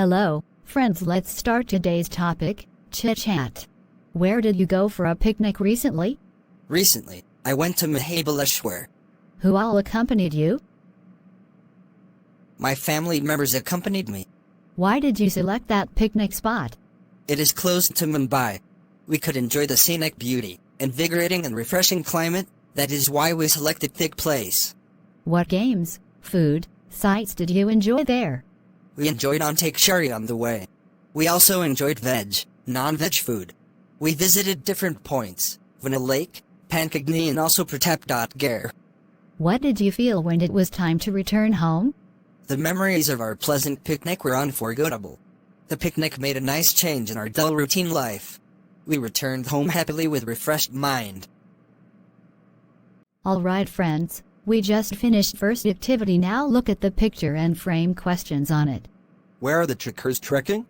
Hello, friends. Let's start today's topic, Chit Chat. Where did you go for a picnic recently? Recently, I went to Mahabaleshwar. Who all accompanied you? My family members accompanied me. Why did you select that picnic spot? It is close to Mumbai. We could enjoy the scenic beauty, invigorating and refreshing climate. That is why we selected this place. What games, food, sights did you enjoy there? We enjoyed Antakshari on the way. We also enjoyed veg, non-veg food. We visited different points, Vanna Lake, Pankagni and also Pratap.Gare. What did you feel when it was time to return home? The memories of our pleasant picnic were unforgettable. The picnic made a nice change in our dull routine life. We returned home happily with refreshed mind. Alright friends, we just finished first activity. Now look at the picture and frame questions on it. Where are the trekkers trekking?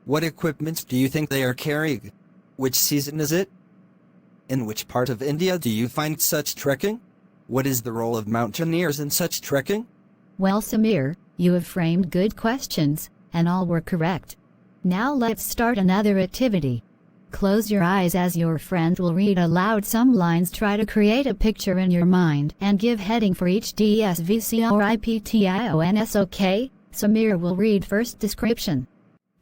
What equipment do you think they are carrying? Which season is it? In which part of India do you find such trekking? What is the role of mountaineers in such trekking? Well Samir, you have framed good questions, and all were correct. Now let's start another activity. Close your eyes as your friend will read aloud some lines. Try to create a picture in your mind and give heading for each DSVCRIPTIONS. Okay, Samir will read first description.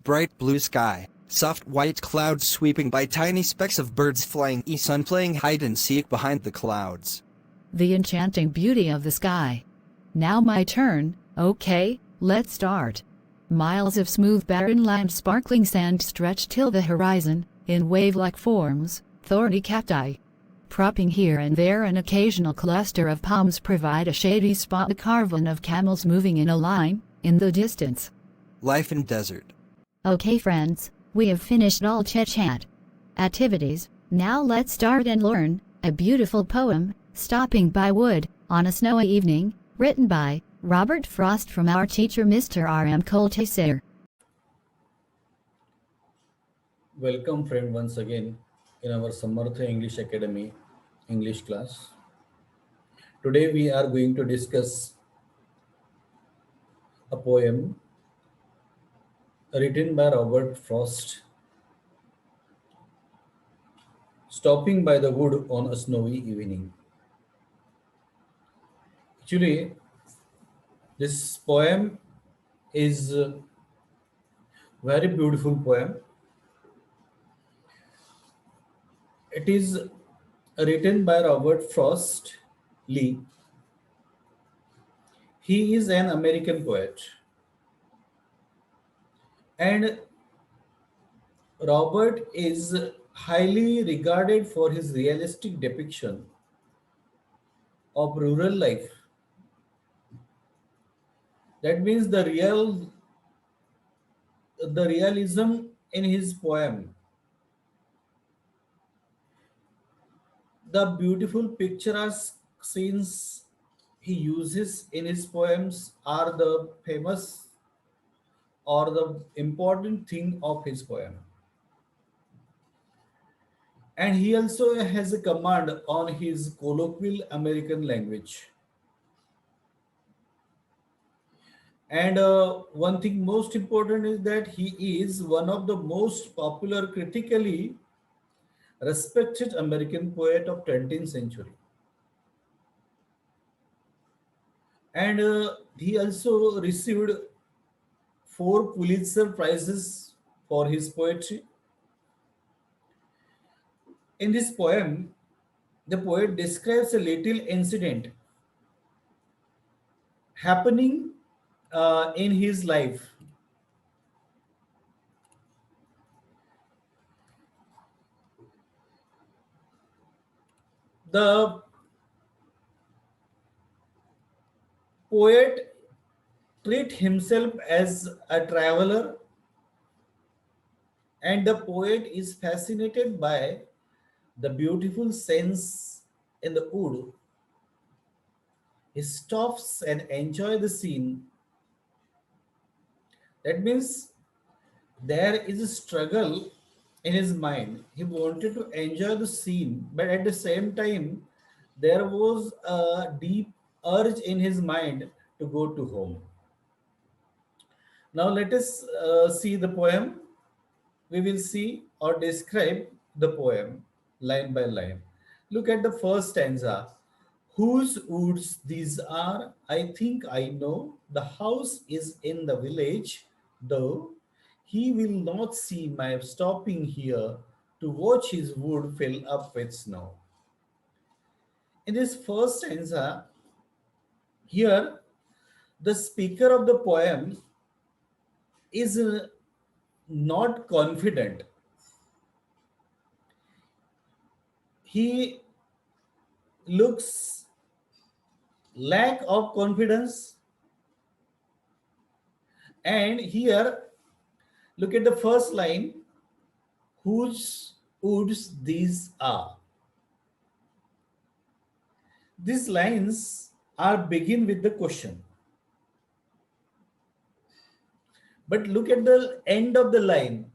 Bright blue sky, soft white clouds sweeping by, tiny specks of birds flying, sun playing hide and seek behind the clouds. The enchanting beauty of the sky. Now my turn. Okay, let's start. Miles of smooth barren land, sparkling sand stretch till the horizon, in wave-like forms, thorny cacti. Propping here and there an occasional cluster of palms provide a shady spot. A caravan of camels moving in a line, in the distance. Life in desert. Okay friends, we have finished all Chit Chat activities. Now let's start and learn a beautiful poem, Stopping by Wood, on a Snowy Evening, written by Robert Frost from our teacher Mr. R.M. Koltasir. Welcome friend once again in our Samartha English Academy English class. Today we are going to discuss a poem written by Robert Frost, Stopping by the Wood on a Snowy Evening. Actually, this poem is a very beautiful poem. It is written by Robert Frost Lee. He is an American poet. And Robert is highly regarded for his realistic depiction of rural life. That means the realism in his poem. The beautiful picturesque scenes he uses in his poems are the famous or the important thing of his poem. And he also has a command on his colloquial American language. And one thing most important is that he is one of the most popular, critically respected American poet of 20th century. And he also received 4 Pulitzer Prizes for his poetry. In this poem, the poet describes a little incident happening in his life. The poet treats himself as a traveler, and the poet is fascinated by the beautiful scenes in the wood. He stops and enjoys the scene. That means there is a struggle in his mind. He wanted to enjoy the scene, but at the same time, there was a deep urge in his mind to go to home. Now let us see the poem. We will see or describe the poem line by line. Look at the first stanza. Whose woods these are, I think I know. The house is in the village, though he will not see my stopping here to watch his wood fill up with snow. In this first stanza, here the speaker of the poem is not confident. He looks lack of confidence. And here, look at the first line, whose woods these are. These lines are begin with the question. But look at the end of the line.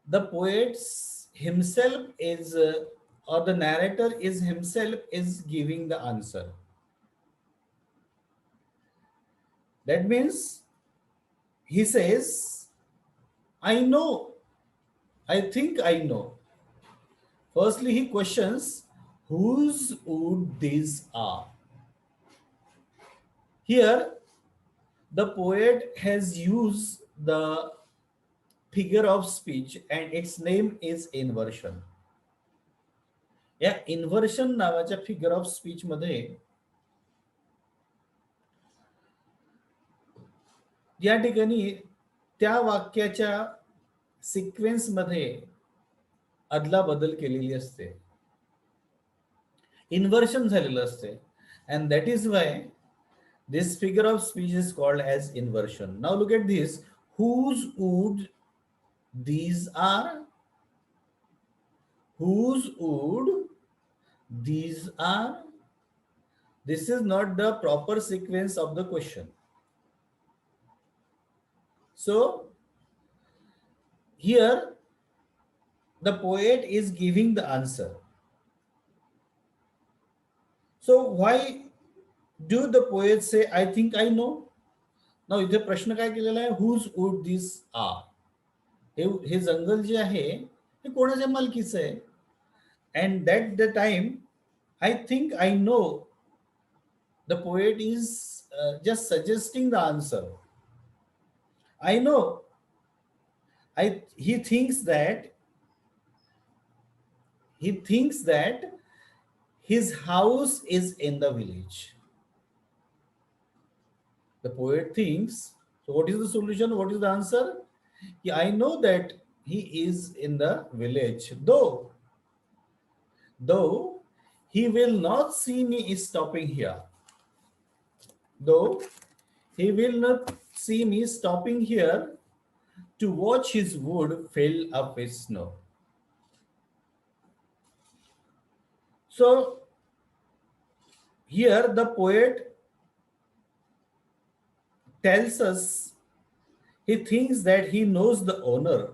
The poet himself is, or the narrator is himself is giving the answer. That means he says, I know, I think I know. Firstly, he questions whose wood these are. Here, the poet has used the figure of speech and its name is inversion. या inversion नावाच्या figure of speech मध्ये या ठिकाणी त्या वाक्याच्या sequence मध्ये अदला बदल केलेली असते, इन्व्हर्शन झालेलं असते, and that is why this figure of speech is called as inversion. Now look at this, whose wood these are, whose wood these are. This is not the proper sequence of the question. So here the poet is giving the answer. So why do the poet say I think I know? Now इथे प्रश्न काय केलेला आहे, whose wood these are. हे जंगल जे आहे हे कोणाच्या मालकीचं आहे. And that the time I think I know, the poet is just suggesting the answer. I know. He thinks that his house is in the village. The poet thinks, so what is the solution? What is the answer? Yeah, I know that he is in the village, though he will not see me stopping here. Though he will not see me stopping here to watch his wood fill up with snow. So here the poet tells us he thinks that he knows the owner.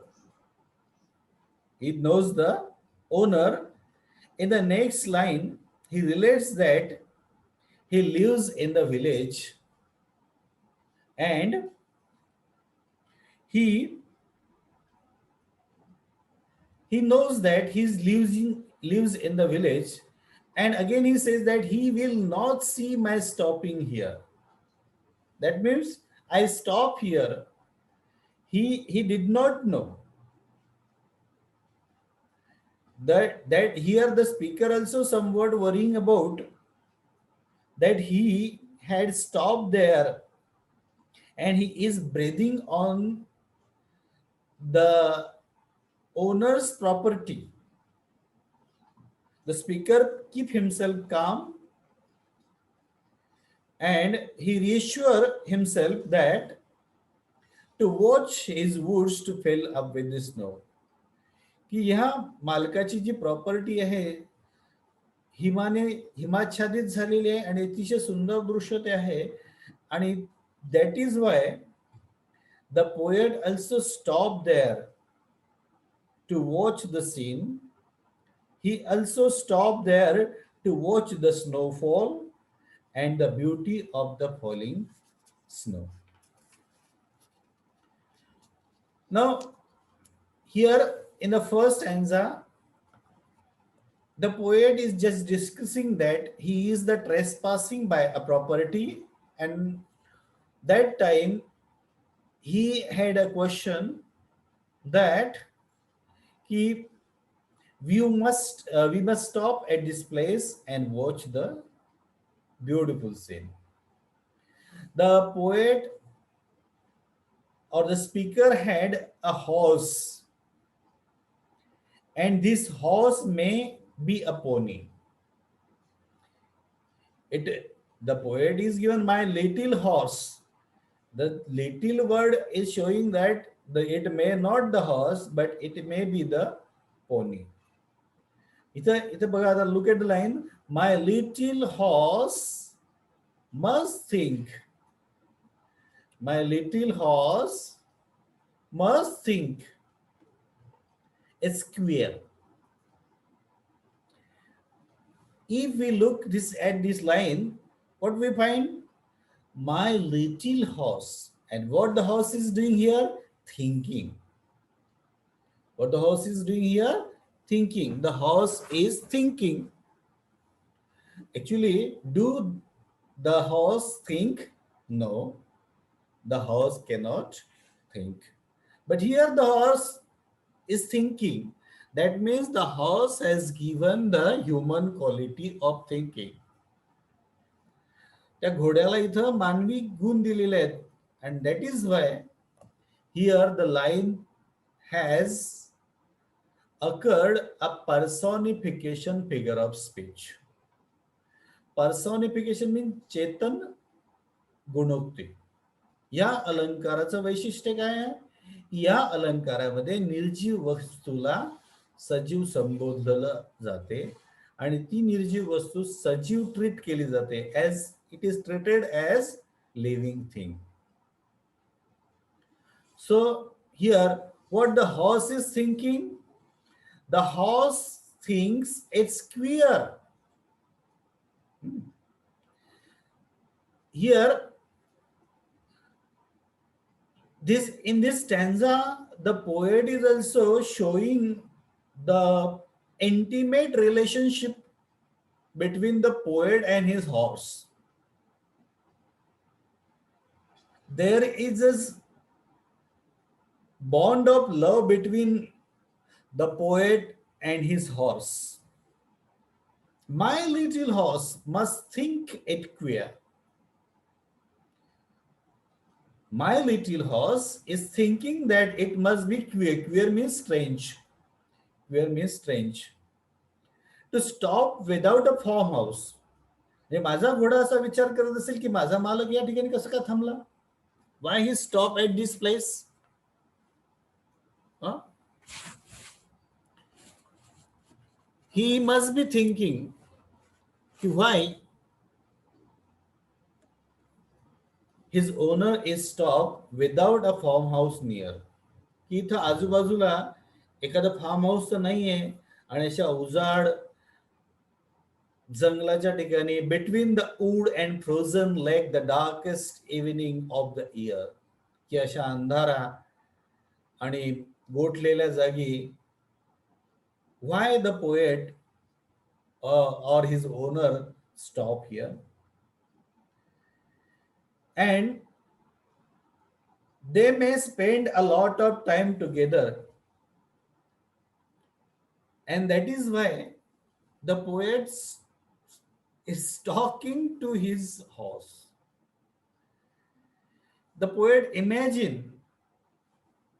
He knows the owner. In the next line, he relates that he lives in the village and he knows that he lives in the village, and again he says that he will not see my stopping here. That means I stop here. He did not know that here the speaker also somewhat worrying about that he had stopped there and he is breathing on the owner's property. The speaker keep himself calm and he reassure himself that to watch his woods to fill up with the snow. की ह्या मालकाची जी property आहे हिमाच्छादित झालेली आहे आणि अतिशय सुंदर दृश्य ते आहे, आणि that is why the poet also stopped there to watch the scene. He also stopped there to watch the snowfall and the beauty of the falling snow. Now, here in the first stanza, the poet is just discussing that he is the trespassing by a property, and that time he had a question that he we must stop at this place and watch the beautiful scene. The poet or the speaker had a horse, and this horse may be a pony. It the poet is given my little horse. The little word is showing that it may not the horse, but it may be the pony. इथं बघा आता look at the line. My little horse must think. My little horse must think. It's queer. If we look this at this line, what we find? My little horse. And what the horse is doing here? Thinking. What the horse is doing here? Thinking. The horse is thinking. Actually, do the horse think? No, the horse cannot think. But here the horse is thinking. That means the horse has given the human quality of thinking. त्या घोड्याला इथं मानवी गुण दिलेले आहेत. And that is why here the line has occurred a personification figure of speech. Personification means चेतन गुणोक्ती. या अलंकाराचं वैशिष्ट्य काय आहे? या अलंकारामध्ये निर्जीव वस्तूला सजीव संबोधलं जाते आणि ती निर्जीव वस्तू सजीव ट्रीट केली जाते as it is treated as living thing. So here what the horse is thinking? The horse thinks it's queer. Here, in this stanza, the poet is also showing the intimate relationship between the poet and his horse. There is a bond of love between the poet and his horse. My little horse must think it queer. My little horse is thinking that it must be queer. Queer means strange. Queer means strange. To stop without a farmhouse. म्हणजे माझा घोडा असा विचार करत असेल की माझा मालक या ठिकाणी कसं का थांबला? Why he stopped at this place? Huh? He must be thinking why his owner is stopped without a farmhouse near. की इथं आजूबाजूला एखादं फार्म हाऊस तर नाहीये आणि अशा उजाड जंगलाच्या ठिकाणी between the would and frozen lake the darkest evening of the year, की अशा अंधारा आणि गोठलेल्या जागी why the poet or his owner stop here. And they may spend a lot of time together, and that is why the poet is talking to his horse. The poet imagine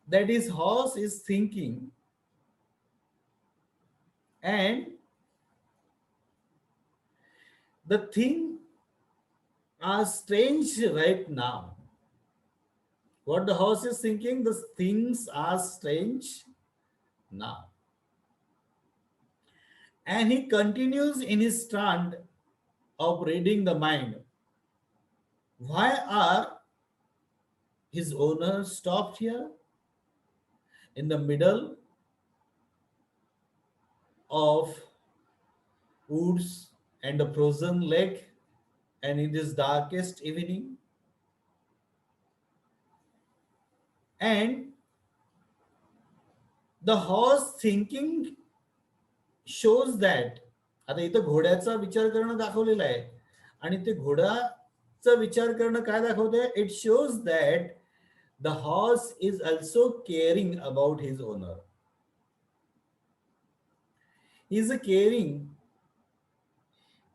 that his horse is thinking, and the things are strange right now. What the horse is thinking, the things are strange now. And he continues in his strand of reading the mind. Why are his owners stopped here in the middle of woods and a frozen lake and in this darkest evening? And The horse thinking shows that, आता इथं घोड्याचा विचार करणं दाखवलेला आहे आणि ते घोड्याचा विचार करणं काय दाखवतंय, it shows that the horse is also caring about his owner. He is caring.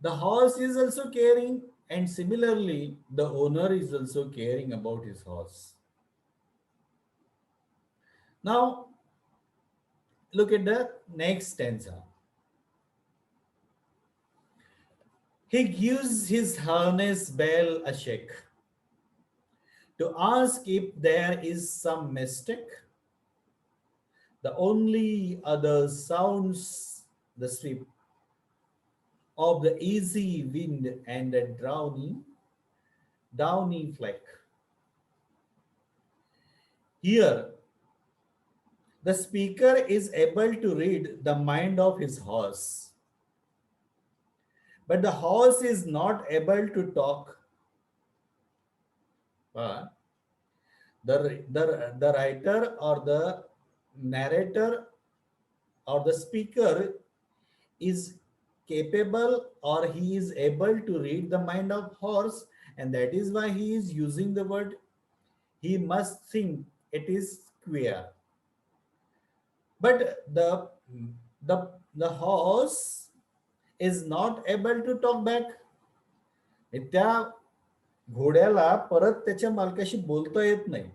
The horse is also caring, and similarly the owner is also caring about his horse. Now look at the next stanza. He gives his harness bell a shake to ask if there is some mistake. The only other sounds the sweep of the easy wind and a downy fleck. Here, the speaker is able to read the mind of his horse, but the horse is not able to talk. Uh, the writer or the narrator or the speaker is capable or he is able to read the mind of horse, and that is why he is using the word. He must think it is queer, but the horse is not able to talk back. त्या घोड्याला परत त्याच्या मालकाशी बोलता येत नाही,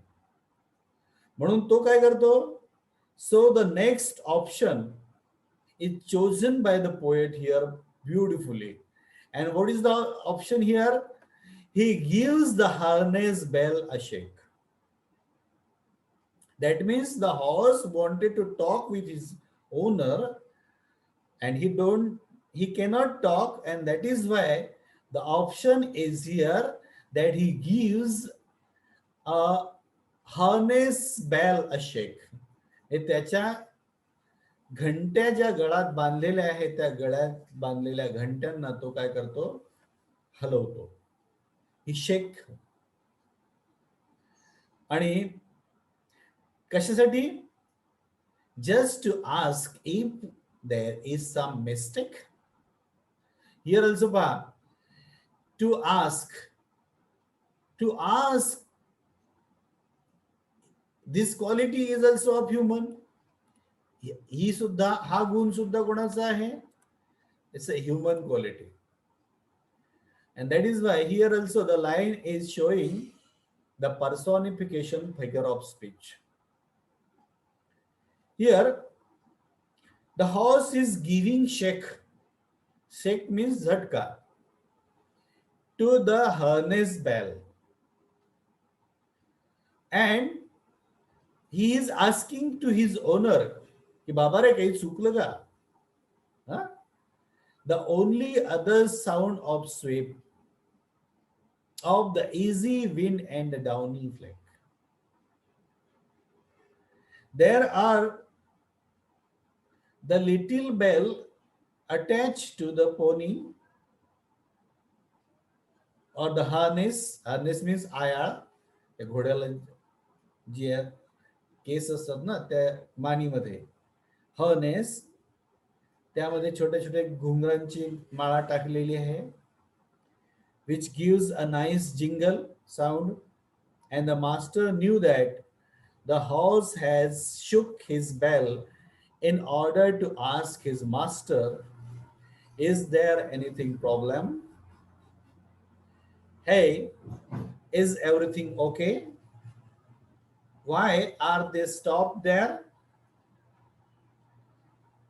म्हणून तो काय करतो. So the next option is chosen by the poet here beautifully. And what is the option here? He gives the harness bell a shake. That means the horse wanted to talk with his owner and he cannot talk, and that is why the option is here that he gives a harness bell a shake. हे त्याच्या घंट्या ज्या गळात बांधलेल्या आहेत त्या गळ्यात बांधलेल्या घंट्यांना तो काय करतो, हलवतो. ही शेक. आणि कशासाठी? Just to ask if there is some mistake. Here also पहा, to ask this quality is also of human. ही सुद्धा, हा गुण सुद्धा कोणाचा आहे? It's a human quality. And that is why here also the line is showing the personification figure of speech. Here the horse is giving shake. Shake means jhatka to the harness bell, and he is asking to his owner कि बाबा रे काही चुकलं का? The only other sound of sweep of the easy wind and the downy fleck. There are the little bell attached to the pony or the harness. Harness means आयाळ. त्या घोड्याला जी case असतात ना त्या मानीमध्ये, harness, त्यामध्ये छोटे छोटे घुंगरांची माळा टाकलेली आहे, which gives a nice jingle sound, and the master knew that the horse has shook his bell in order to ask his master, is there anything problem? Hey, is everything okay? Why are they stopped there?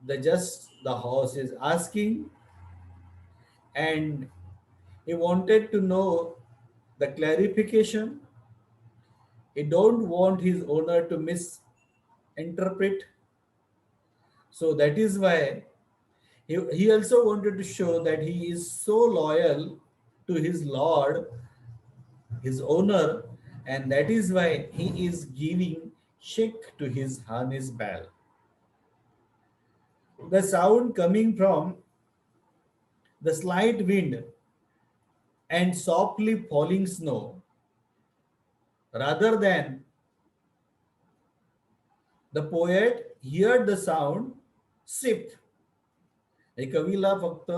The horse is asking, and he wanted to know the clarification. He don't want his owner to misinterpret. So that is why he also wanted to show that he is so loyal to his lord, his owner, and that is why he is giving shake to his harness bell. The sound coming from the slight wind and softly falling snow rather than The poet heard the sound sip. आणि कवीला फक्त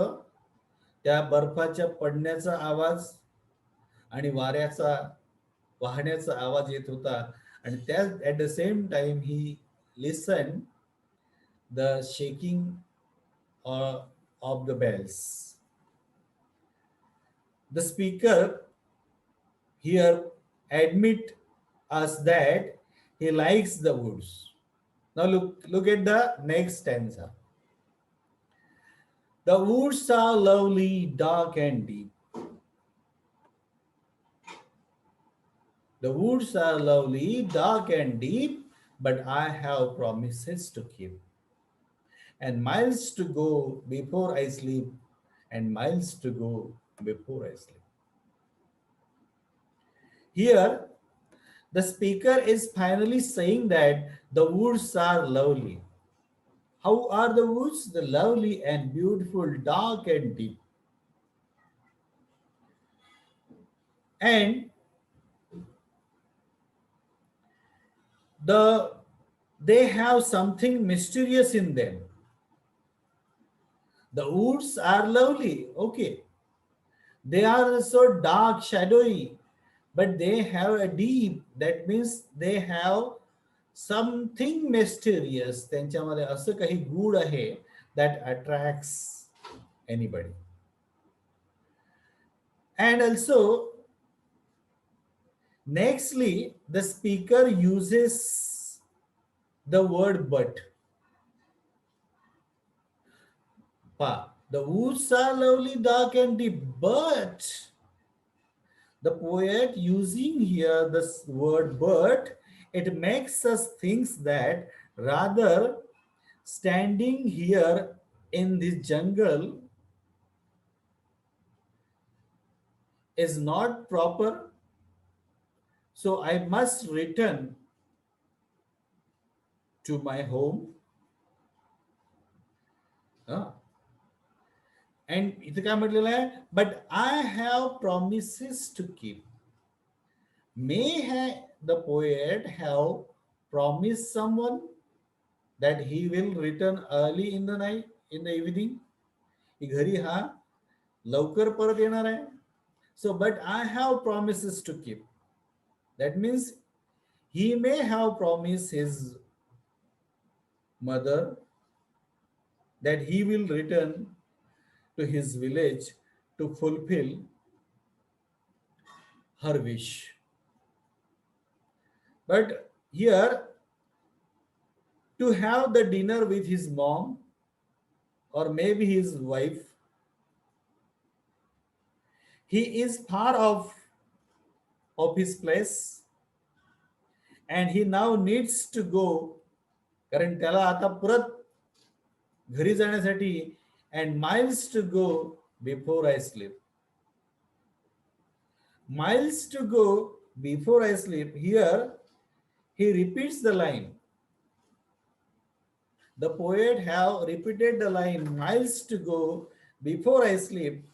त्या बर्फाच्या पडण्याचा आवाज आणि वाऱ्याचा वाहण्याचा आवाज येत होता. आणि त्या at the same time he listen the shaking of the bells. The speaker here admit us that he likes the woods. Now look at the next stanza. The woods are lovely, dark and deep. The woods are lovely, dark and deep, but I have promises to keep. And miles to go before I sleep, and miles to go before I sleep. Here, the speaker is finally saying that the woods are lovely. How are the woods? The lovely and beautiful, dark and deep. And the they have something mysterious in them. The woods are lovely, okay. They are so dark, shadowy, but they have a deep. That means they have something mysterious. त्यांच्यामध्ये असं काही गूढ आहे that attracts anybody. And also, nextly, the speaker uses the word but. The woods are lovely, dark and deep, but the poet using here this word but, it makes us think that rather standing here in this jungle is not proper, so I must return to my home. And इथं काय म्हटलेलं आहे, but I have promises to keep. May the poet have promised someone that he will return early in the night, in the evening. की घरी हा लवकर परत येणार आहे. So, but I have promises to keep. That means he may have promised his mother that he will return to his village to fulfill her wish. But here, to have the dinner with his mom or maybe his wife, he is far of his place and he now needs to go, कारण त्याला आता परत घरी जाण्यासाठी and miles to go before I sleep. Miles to go before I sleep. Here, he repeats the line. The poet have repeated the line, miles to go before I sleep.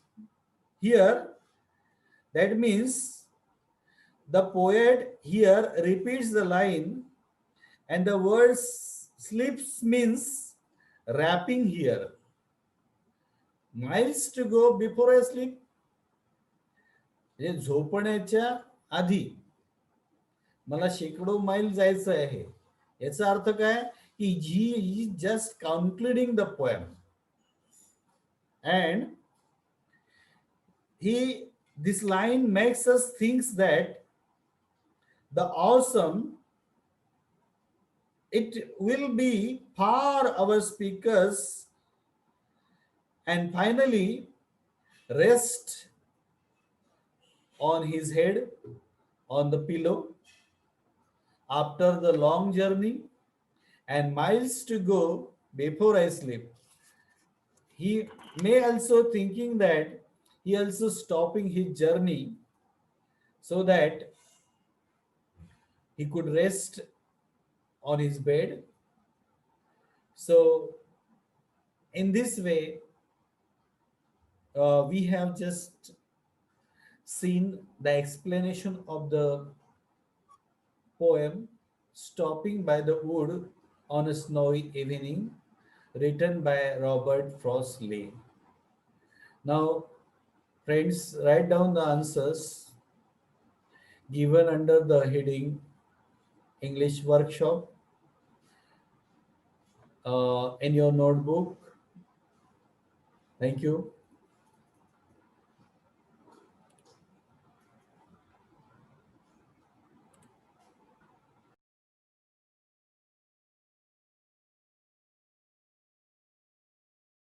Here, that means the poet here repeats the line and the word sleeps means wrapping here. Miles to go before I sleep. झोपण्याच्या आधी मला शेकडो मैल जायचं आहे. याचा अर्थ काय की he is just concluding the poem and this line makes us think that the awesome, it will be for our speakers and finally rest on his head on the pillow after the long journey and miles to go before I sleep. He may also thinking that he also stopping his journey so that he could rest on his bed. So in this way, we have just seen the explanation of the poem stopping by the wood on a Snowy Evening, written by Robert Frost Lane. Now, friends, write down the answers given under the heading English Workshop in your notebook. Thank you.